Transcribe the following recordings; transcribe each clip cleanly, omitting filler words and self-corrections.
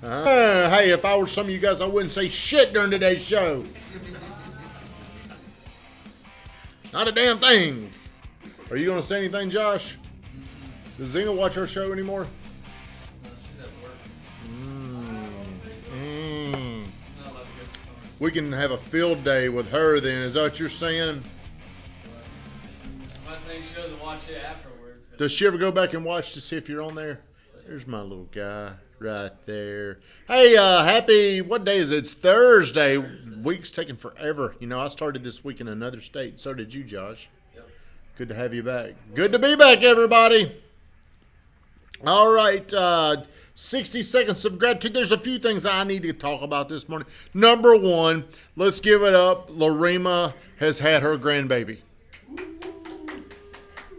Hey, if I were some of you guys, I wouldn't say shit during today's show. Not a damn thing. Are you going to say anything, Josh? Does Zena watch our show anymore? No, she's at work. We can have a field day with her then. Is that what you're saying? I'm not saying she doesn't watch it afterwards. Does she ever go back and watch to see if you're on there? There's my little guy right there. Hey, happy, what day is it? It's Thursday. Week's taking forever. You know, I started this week in another state. So did you, Josh. Yep. Good to have you back. Good to be back, everybody. All right, 60 seconds of gratitude. There's a few things I need to talk about this morning. Number one, let's give it up. Lorema has had her grandbaby.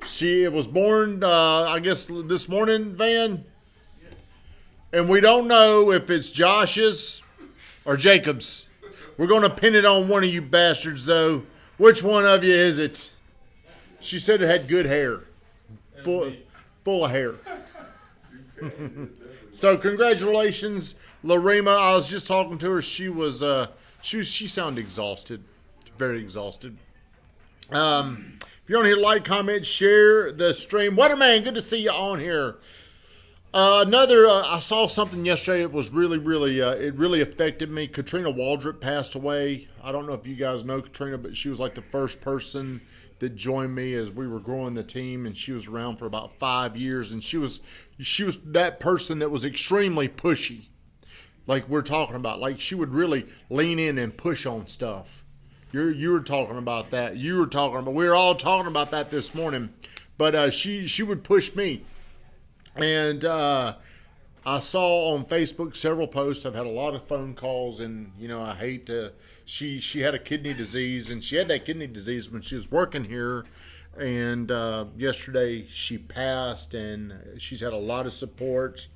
She was born, I guess, this morning, Van. And we don't know if it's Josh's or Jacob's. We're going to pin it on one of you bastards, though. Which one of you is it? She said it had good hair. Full of hair. So congratulations, Lorema. I was just talking to her. She sounded exhausted. Very exhausted. If you're on here, like, comment, share the stream. Weatherman, good to see you on here. I saw something yesterday. It was it really affected me. Katrina Waldrop passed away. I don't know if you guys know Katrina, but she was like the first person that joined me as we were growing the team, and she was around for about 5 years, and she was that person that was extremely pushy, like we're talking about. Like, she would really lean in and push on stuff. You were talking about that. We were all talking about that this morning, but she would push me. And I saw on Facebook several posts. I've had a lot of phone calls, and I hate to. She had a kidney disease, and she had that kidney disease when she was working here. And yesterday she passed, and she's had a lot of support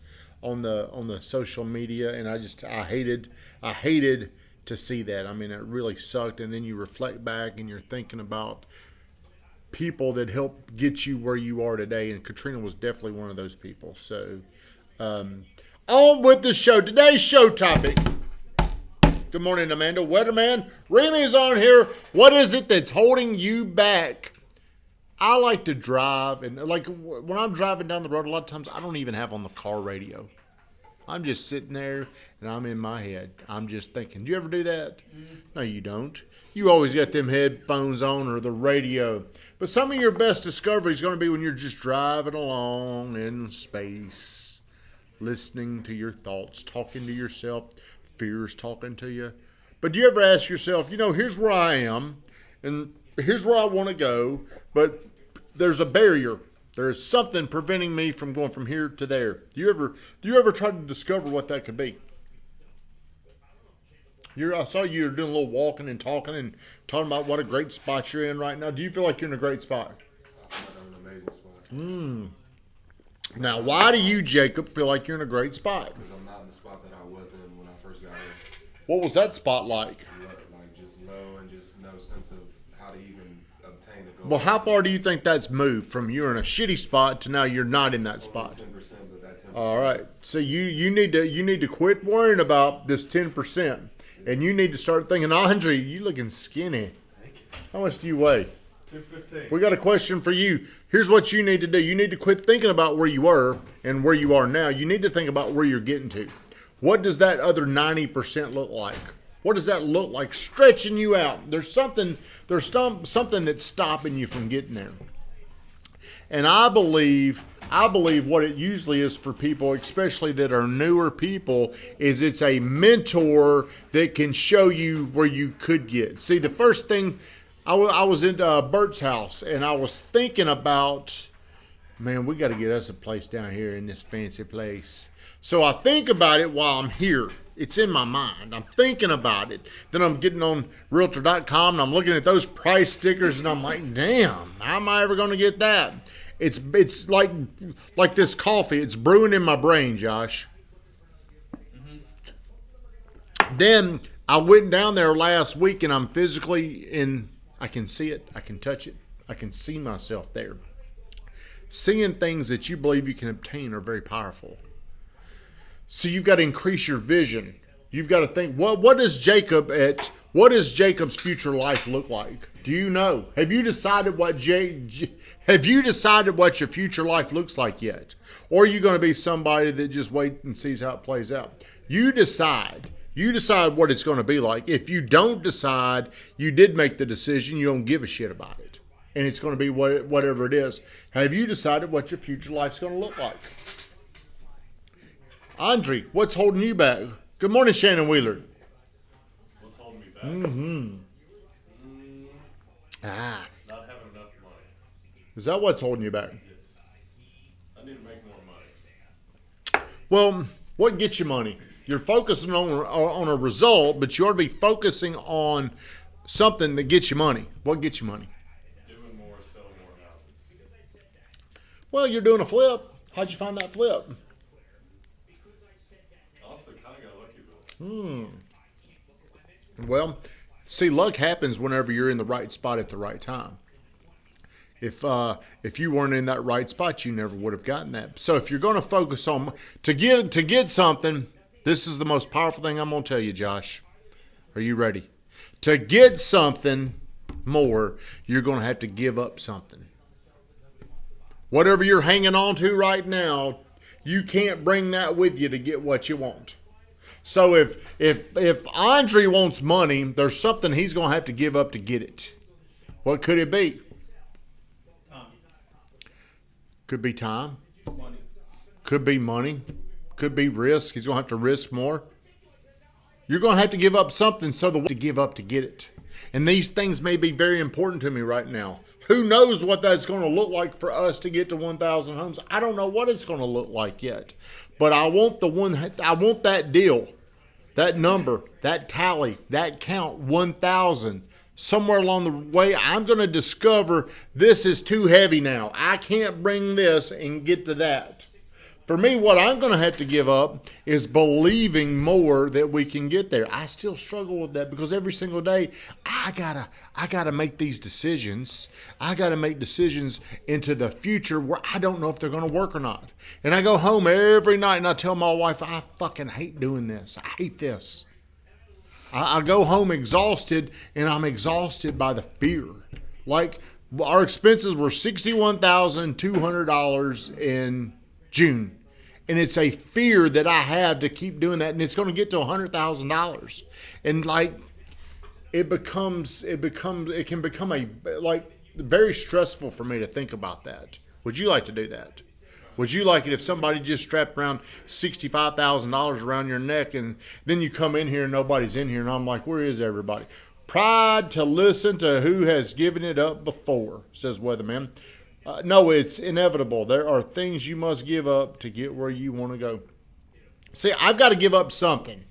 on the social media, and I hated to see that. I mean, it really sucked. And then you reflect back, and you're thinking about people that helped get you where you are today, and Katrina was definitely one of those people. So on with the show. Today's show topic. Good morning, Amanda. Weatherman, Remy's on here. What is it that's holding you back? I like to drive, and like when I'm driving down the road, a lot of times I don't even have on the car radio. I'm just sitting there, and I'm in my head. I'm just thinking. Do you ever do that? No, you don't. You always got them headphones on or the radio. But some of your best discovery is going to be when you're just driving along in space, listening to your thoughts, talking to yourself, fears talking to you. But do you ever ask yourself, here's where I am, and here's where I want to go, but there's a barrier. There is something preventing me from going from here to there. Do you ever try to discover what that could be? I saw you were doing a little walking and talking about what a great spot you're in right now. Do you feel like you're in a great spot? I'm in an amazing spot. Now, why do you, Jacob, feel like you're in a great spot? Because I'm not in the spot that I was in when I first got here. What was that spot like? Like just low and just no sense of how to even obtain a goal. Well, how far do you think that's moved from you're in a shitty spot to now you're not in that spot? 10%, but that 10%. All right. So you need to quit worrying about this 10%. And you need to start thinking, Andre, you looking skinny. How much do you weigh? 215. We got a question for you. Here's what you need to do. You need to quit thinking about where you were and where you are now. You need to think about where you're getting to. What does that other 90% look like? What does that look like stretching you out? There's something that's stopping you from getting there. And I believe what it usually is for people, especially that are newer people, is it's a mentor that can show you where you could get. See, the first thing, I was in Bert's house, and I was thinking about, man, we got to get us a place down here in this fancy place. So I think about it while I'm here. It's in my mind. I'm thinking about it. Then I'm getting on Realtor.com, and I'm looking at those price stickers, and I'm like, damn, how am I ever going to get that? It's like this coffee. It's brewing in my brain, Josh. Mm-hmm. Then I went down there last week, and I'm physically in. I can see it. I can touch it. I can see myself there. Seeing things that you believe you can obtain are very powerful. So you've got to increase your vision. You've got to think, what does Jacob's future life look like? Do you know? Have you decided what your future life looks like yet? Or are you going to be somebody that just waits and sees how it plays out? You decide. You decide what it's going to be like. If you don't decide, you did make the decision, you don't give a shit about it. And it's going to be whatever it is. Have you decided what your future life's going to look like? Andre, what's holding you back? Good morning, Shannon Wheeler. What's holding me back? Mm-hmm. Not having enough money. Is that what's holding you back? Yes. I need to make more money. Well, what gets you money? You're focusing on a result, but you ought to be focusing on something that gets you money. What gets you money? Doing more, selling more houses. Well, you're doing a flip. How'd you find that flip? Also, kind of got lucky with it. Well, see, luck happens whenever you're in the right spot at the right time. If you weren't in that right spot, you never would have gotten that. So if you're going to focus on to get something, this is the most powerful thing I'm going to tell you, Josh. Are you ready? To get something more, you're going to have to give up something. Whatever you're hanging on to right now, you can't bring that with you to get what you want. So if Andre wants money, there's something he's going to have to give up to get it. What could it be? Time. Could be time. Money. Could be money. Could be risk. He's going to have to risk more. You're going to have to give up something to give up to get it. And these things may be very important to me right now. Who knows what that's going to look like for us to get to 1,000 homes? I don't know what it's going to look like yet. But I want that deal, that number, that tally, that count, 1,000. Somewhere along the way, I'm going to discover this is too heavy now. I can't bring this and get to that. For me, what I'm going to have to give up is believing more that we can get there. I still struggle with that because every single day I gotta make these decisions. I gotta make decisions into the future where I don't know if they're going to work or not. And I go home every night and I tell my wife, I fucking hate doing this. I hate this. I go home exhausted, and I'm exhausted by the fear. Like our expenses were $61,200 in June. And it's a fear that I have to keep doing that. And it's going to get to $100,000. And like, it can become very stressful for me to think about that. Would you like to do that? Would you like it if somebody just strapped around $65,000 around your neck and then you come in here and nobody's in here and I'm like, where is everybody? Pride to listen to who has given it up before, says Weatherman. No, it's inevitable. There are things you must give up to get where you want to go. See, I've got to give up something.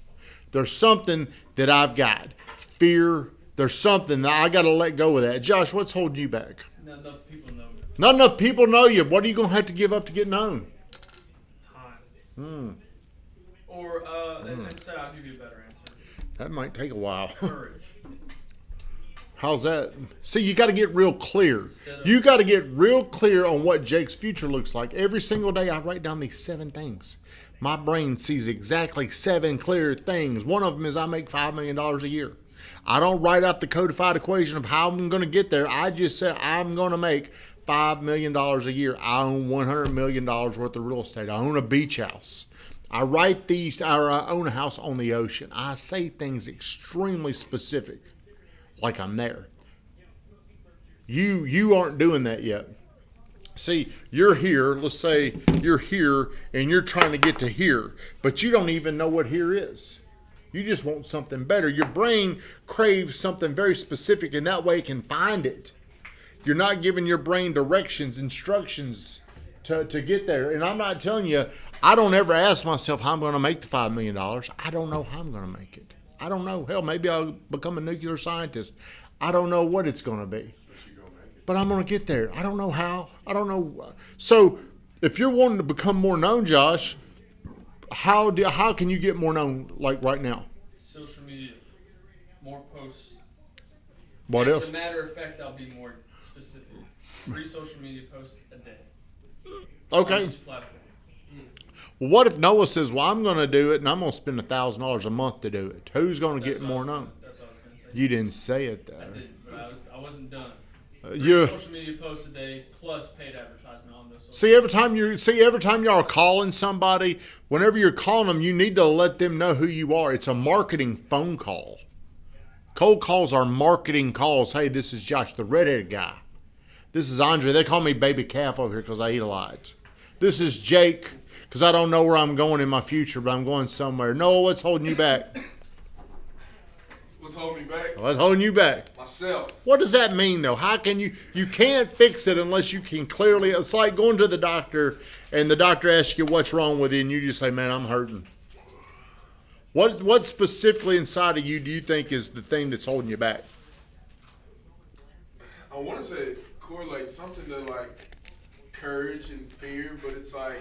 There's something that I've got. Fear. There's something that I got to let go of that. Josh, what's holding you back? Not enough people know me. Not enough people know you. What are you going to have to give up to get known? Time. Or, instead, I'll give you a better answer. That might take a while. Courage. How's that? See, you got to get real clear. You got to get real clear on what Jake's future looks like. Every single day I write down these 7 things. My brain sees exactly 7 clear things. One of them is I make $5 million a year. I don't write out the codified equation of how I'm going to get there. I just say I'm going to make $5 million a year. I own $100 million worth of real estate. I own a beach house. I write these, or I own a house on the ocean. I say things extremely specific, like I'm there. You aren't doing that yet. See, you're here. Let's say you're here and you're trying to get to here, but you don't even know what here is. You just want something better. Your brain craves something very specific, and that way it can find it. You're not giving your brain directions, instructions to get there. And I'm not telling you, I don't ever ask myself how I'm going to make the $5 million. I don't know how I'm going to make it. I don't know. Hell, maybe I'll become a nuclear scientist. I don't know what it's going to be. But I'm going to get there. I don't know how. I don't know. So if you're wanting to become more known, Josh, how can you get more known like right now? Social media. More posts. What As else? a matter of fact, I'll be more specific. 3 social media posts a day. Okay. On each platform. Well, what if Noah says, well, I'm going to do it, and I'm going to spend $1,000 a month to do it? Who's going to get more known? That's what I was going to say. You didn't say it, I though. didn't, but I wasn't done. You're, Social media posts a day plus paid advertisement on those. Social every time y'all are calling somebody, whenever you're calling them, you need to let them know who you are. It's a marketing phone call. Cold calls are marketing calls. Hey, this is Josh, the redheaded guy. This is Andre. They call me Baby Calf over here because I eat a lot. This is Jake because I don't know where I'm going in my future, but I'm going somewhere. Noah, what's holding you back? What's holding me back? What's holding you back? Myself. What does that mean, though? How can you can't fix it unless you can clearly, it's like going to the doctor and the doctor asks you what's wrong with you and you just say, man, I'm hurting. What specifically inside of you do you think is the thing that's holding you back? I want to say it correlates something to like courage and fear, but it's like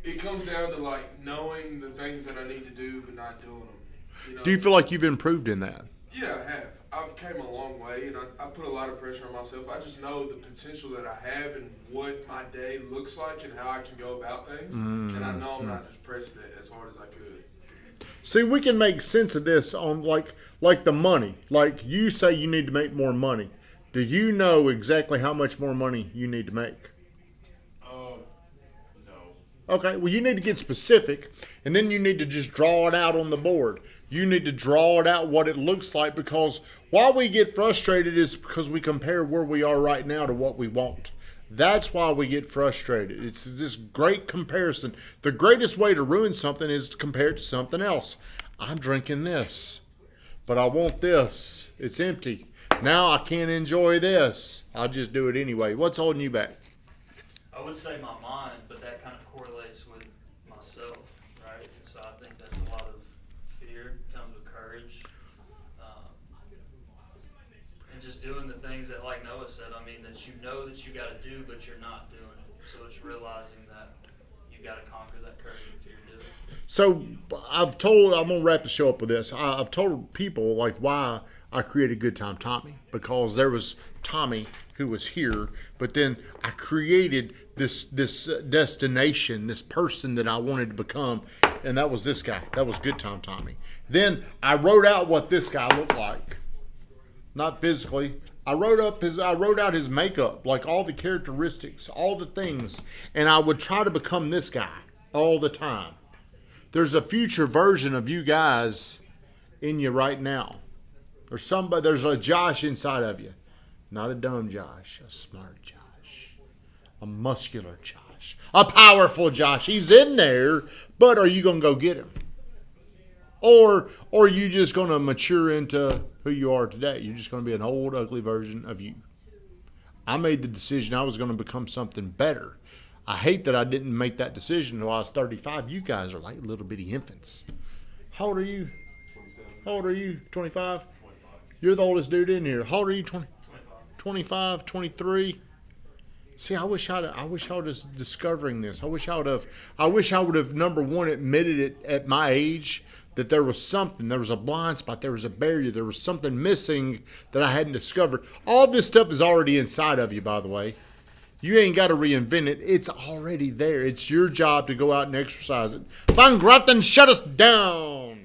it comes down to like knowing the things that I need to do but not doing them. You know? Do you feel like you've improved in that? Yeah, I have. I've came a long way, and I put a lot of pressure on myself. I just know the potential that I have and what my day looks like and how I can go about things. And I know I'm not just pressing it as hard as I could. See, we can make sense of this on like the money. Like you say you need to make more money. Do you know exactly how much more money you need to make? No. Okay, well, you need to get specific, and then you need to just draw it out on the board. You need to draw it out what it looks like, because why we get frustrated is because we compare where we are right now to what we want. That's why we get frustrated. It's this great comparison. The greatest way to ruin something is to compare it to something else. I'm drinking this, but I want this. It's empty. Now I can't enjoy this. I'll just do it anyway. What's holding you back? I would say my mind, but that kind of correlates with myself, right? So I think that's a lot of fear comes with courage, and just doing the things that, like Noah said, I mean, that you know that you got to do, but you're not doing it. So it's realizing that you got to conquer that courage and fear to do it. So I'm going to wrap the show up with this. I've told people like why I created Good Time Tommy, because there was Tommy who was here, but then I created this destination, this person that I wanted to become, and that was this guy. That was Good Time Tommy. Then I wrote out what this guy looked like, not physically. I wrote out his makeup, like all the characteristics, all the things, and I would try to become this guy all the time. There's a future version of you guys in you right now. There's a Josh inside of you. Not a dumb Josh, a smart Josh. A muscular Josh. A powerful Josh. He's in there, but are you going to go get him? Or are you just going to mature into who you are today? You're just going to be an old, ugly version of you. I made the decision I was going to become something better. I hate that I didn't make that decision until I was 35. You guys are like little bitty infants. How old are you? 27. How old are you? 25? You're the oldest dude in here. How old are you? 25, 23? See, I wish I was discovering this. I wish I would have number one admitted it at my age that there was something. There was a blind spot. There was a barrier. There was something missing that I hadn't discovered. All this stuff is already inside of you, by the way. You ain't got to reinvent it. It's already there. It's your job to go out and exercise it. Van Graten, shut us down.